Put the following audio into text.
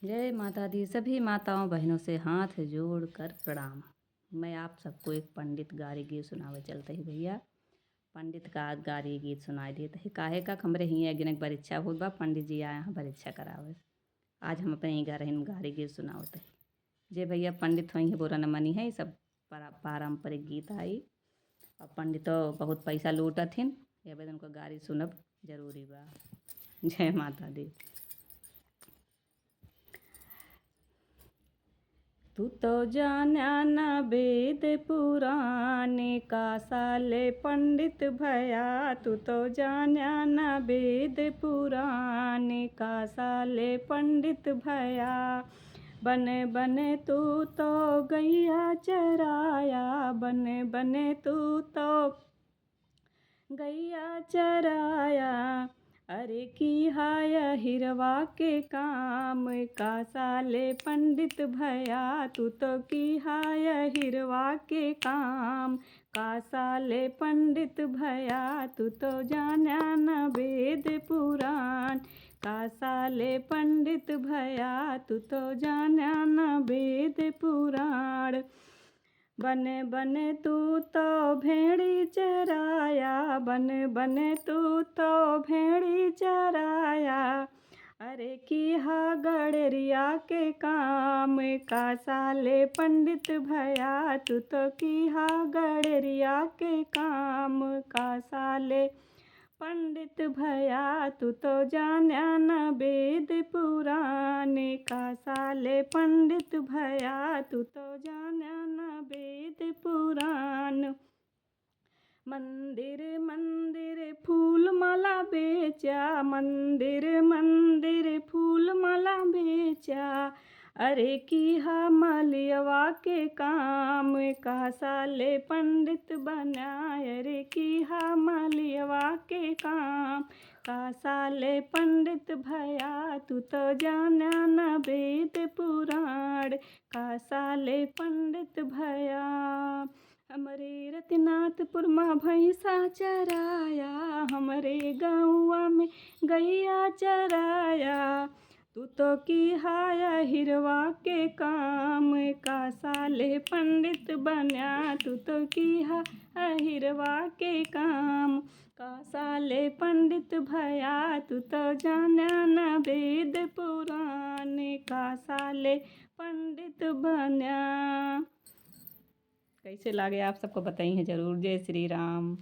जय माता दी। सभी माताओं बहनों से हाथ जोड़कर प्रणाम। मैं आप सबको एक पंडित गारी गीत सुनावे चलते ही भैया। पंडित का गारी गीत सुनाई देत है काहे का हमरे हियाँ गिनक परीक्षा होत बा। पंडित जी आए यहाँ परीक्षा करावे। आज हम अपने ही घर हिन गारी गीत सुनावत है। जे भैया पंडित होई है बोरा न मनी है। सब पारंपरिक गीत आई और पंडितो बहुत पैसा लूटत हिन। ये बेद उनको गारी सुनब जरूरी बा। जय माता दी। तू तो जाना न वेद पुराण का साले पंडित भया। तू तो जाना न वेद पुराण का साले पंडित भया। बने बने तू तो गैया चराया। बने बने तू तो गैया चराया। अरे की हाय हिरवा के काम का साले पंडित भया। तू तो की हाय हिरवा के काम का साले पंडित भया। तू तो जाना न वेद पुराण का साले पंडित भया। तू तो जाना न वेद पुराण। बने बने तू तो भेड़ी चराया। बने बने तू तो भेड़ी चराया। अरे की हा गड़रिया के काम का साले पंडित भया। तू तो की हा गड़रिया के काम का साले पंडित भया। तू तो जाना न वेद पुराण का साले पंडित भया। तू तो जाना न वेद पुराण। मंदिर मंदिर फूल माला बेचा। मंदिर मंदिर फूल माला बेचा। अरे की हा मालियवा के काम का साले पंडित बना। अरे की हा मालियवा के काम का साले पंडित भया। तू तो जाना न वेद पुराण का साले पंडित भया। हमरे रतिनाथपुर माँ भैंसा चराया। हमरे गौवा में गैया चराया। तू तो की हाय हिरवा के काम का साले पंडित बना। तू तो की हाय हिरवा के काम का साले पंडित भया। तू तो जाना न वेद पुराण का साले पंडित बना। कैसे लागे आप सबको बताइए ज़रूर। जय श्री राम।